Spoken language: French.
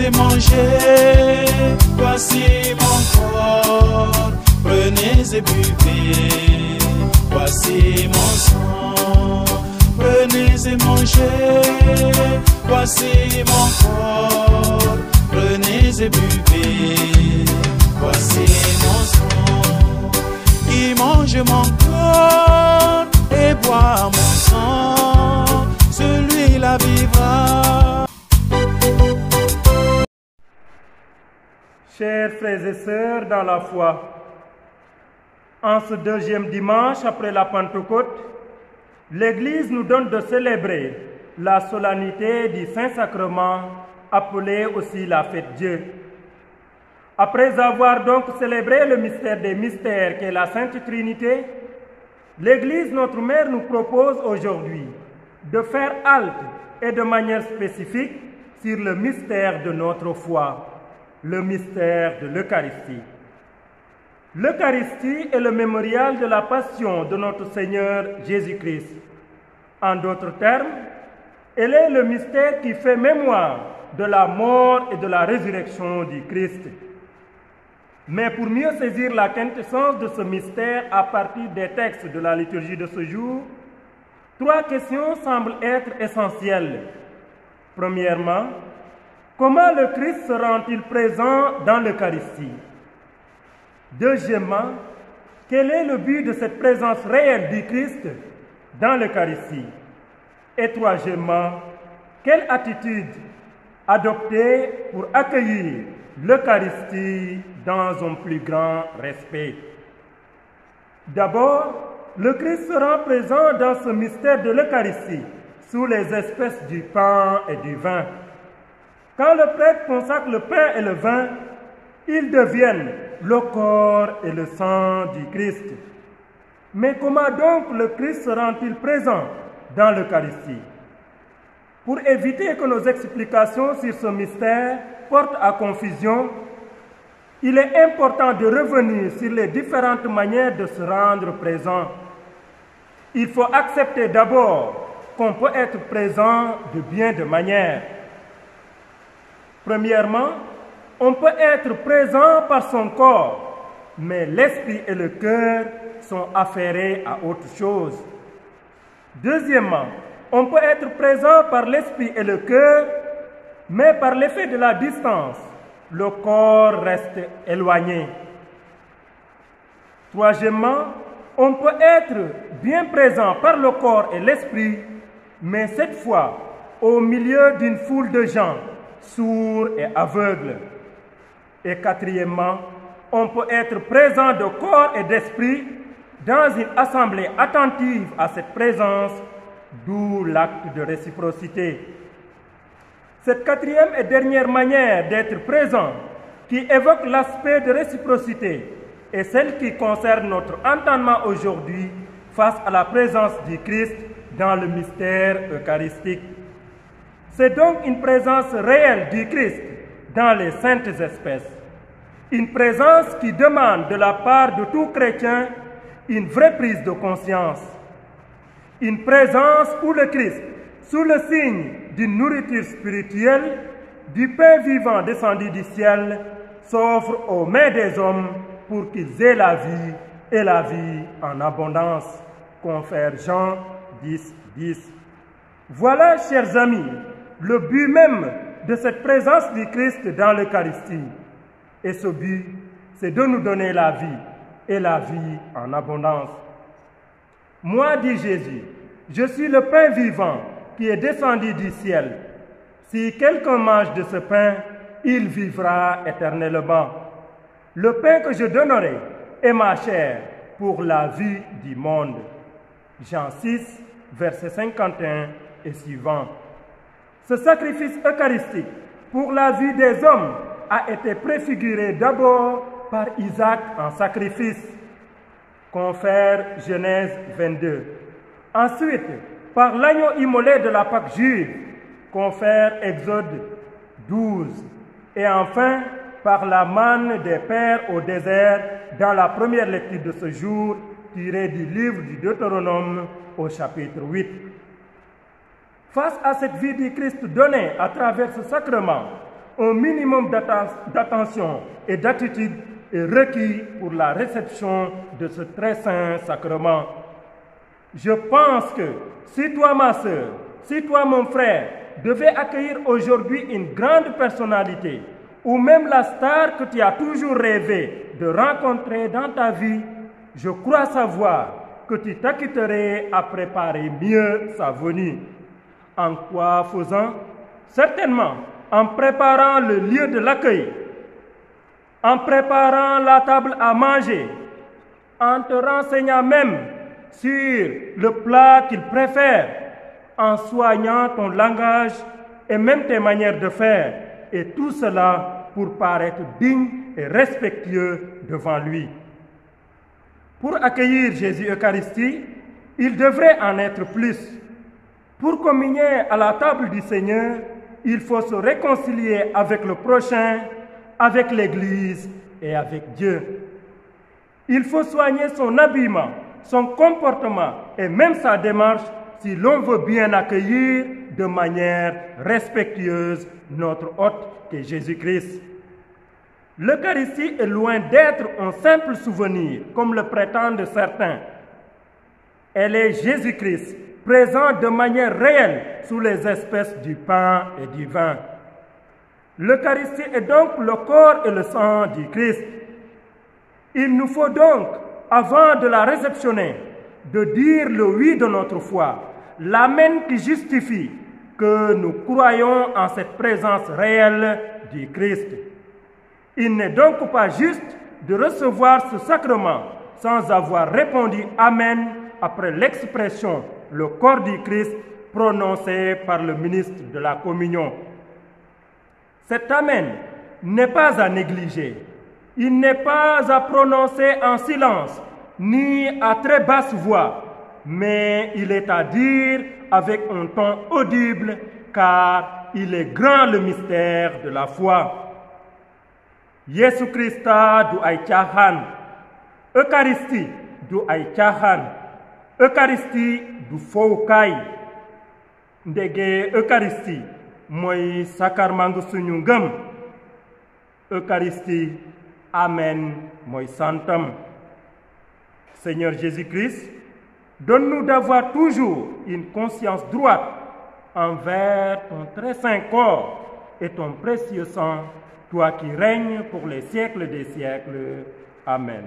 et mangez, voici mon corps. Prenez et buvez, voici mon sang. Prenez et mangez, voici mon corps. Prenez et buvez, voici mon sang. Qui mange mon corps et boit mon sang, celui-là vivra. Chers frères et sœurs dans la foi, en ce deuxième dimanche après la Pentecôte, l'Église nous donne de célébrer la solennité du Saint-Sacrement, appelée aussi la fête Dieu. Après avoir donc célébré le mystère des mystères qu'est la Sainte Trinité, l'Église, notre Mère, nous propose aujourd'hui de faire halte et de manière spécifique sur le mystère de notre foi, le mystère de l'Eucharistie. L'Eucharistie est le mémorial de la passion de notre Seigneur Jésus-Christ. En d'autres termes, elle est le mystère qui fait mémoire de la mort et de la résurrection du Christ. Mais pour mieux saisir la quintessence de ce mystère à partir des textes de la liturgie de ce jour, trois questions semblent être essentielles. Premièrement, comment le Christ se rend-il présent dans l'Eucharistie? Deuxièmement, quel est le but de cette présence réelle du Christ dans l'Eucharistie? Et troisièmement, quelle attitude adopter pour accueillir l'Eucharistie dans un plus grand respect? D'abord, le Christ sera présent dans ce mystère de l'Eucharistie sous les espèces du pain et du vin. Quand le prêtre consacre le pain et le vin, ils deviennent le corps et le sang du Christ. Mais comment donc le Christ se rend-il présent dans l'Eucharistie? Pour éviter que nos explications sur ce mystère portent à confusion, il est important de revenir sur les différentes manières de se rendre présent. Il faut accepter d'abord qu'on peut être présent de bien de manières. Premièrement, on peut être présent par son corps, mais l'esprit et le cœur sont affairés à autre chose. Deuxièmement, on peut être présent par l'esprit et le cœur, mais par l'effet de la distance, le corps reste éloigné. Troisièmement, on peut être bien présent par le corps et l'esprit, mais cette fois au milieu d'une foule de gens, sourds et aveugles. Et quatrièmement, on peut être présent de corps et d'esprit dans une assemblée attentive à cette présence, d'où l'acte de réciprocité. Cette quatrième et dernière manière d'être présent, qui évoque l'aspect de réciprocité, est celle qui concerne notre entendement aujourd'hui face à la présence du Christ dans le mystère eucharistique. C'est donc une présence réelle du Christ dans les saintes espèces. Une présence qui demande de la part de tout chrétien une vraie prise de conscience. Une présence où le Christ, sous le signe d'une nourriture spirituelle, du pain vivant descendu du ciel, s'offre aux mains des hommes pour qu'ils aient la vie et la vie en abondance. Confère Jean 10, 10. Voilà, chers amis, le but même de cette présence du Christ dans l'Eucharistie. Et ce but, c'est de nous donner la vie et la vie en abondance. Moi, dit Jésus, je suis le pain vivant qui est descendu du ciel. Si quelqu'un mange de ce pain, il vivra éternellement. Le pain que je donnerai est ma chair pour la vie du monde. Jean 6, verset 51 et suivant. Ce sacrifice eucharistique pour la vie des hommes a été préfiguré d'abord par Isaac en sacrifice. Confère Genèse 22. Ensuite, par l'agneau immolé de la Pâque juive. Confère Exode 12. Et enfin, par la manne des pères au désert dans la première lecture de ce jour, tirée du livre du Deutéronome au chapitre 8. Face à cette vie du Christ donnée à travers ce sacrement, un minimum d'attention et d'attitude est requis pour la réception de ce très saint sacrement. Je pense que si toi, ma sœur, si toi, mon frère, devais accueillir aujourd'hui une grande personnalité, ou même la star que tu as toujours rêvé de rencontrer dans ta vie, je crois savoir que tu t'acquitterais à préparer mieux sa venue. En quoi faisant? Certainement en préparant le lieu de l'accueil, en préparant la table à manger, en te renseignant même sur le plat qu'il préfère, en soignant ton langage et même tes manières de faire, et tout cela pour paraître digne et respectueux devant lui. Pour accueillir Jésus Eucharistie, il devrait en être plus. Pour communier à la table du Seigneur, il faut se réconcilier avec le prochain, avec l'Église et avec Dieu. Il faut soigner son habillement, son comportement et même sa démarche si l'on veut bien accueillir de manière respectueuse notre hôte qui est Jésus-Christ. L'Eucharistie est loin d'être un simple souvenir, comme le prétendent certains. Elle est Jésus-Christ, présent de manière réelle sous les espèces du pain et du vin. L'Eucharistie est donc le corps et le sang du Christ. Il nous faut donc, avant de la réceptionner, de dire le oui de notre foi, l'amen qui justifie que nous croyons en cette présence réelle du Christ. Il n'est donc pas juste de recevoir ce sacrement sans avoir répondu amen après l'expression « le corps du Christ » prononcée par le ministre de la communion. Cet amen n'est pas à négliger. Il n'est pas à prononcer en silence, ni à très basse voix, mais il est à dire avec un ton audible, car il est grand le mystère de la foi. Yesu Christa du ay caaxaan, Eucharistie du ay caaxaan, Eucharistie du fowukaay. Ndege Eucharistie mooy sakarmangu suñu ngëm. Eucharistie, amen, mooy santam. Seigneur Jésus-Christ, donne-nous d'avoir toujours une conscience droite envers ton très saint corps et ton précieux sang, toi qui règnes pour les siècles des siècles. Amen.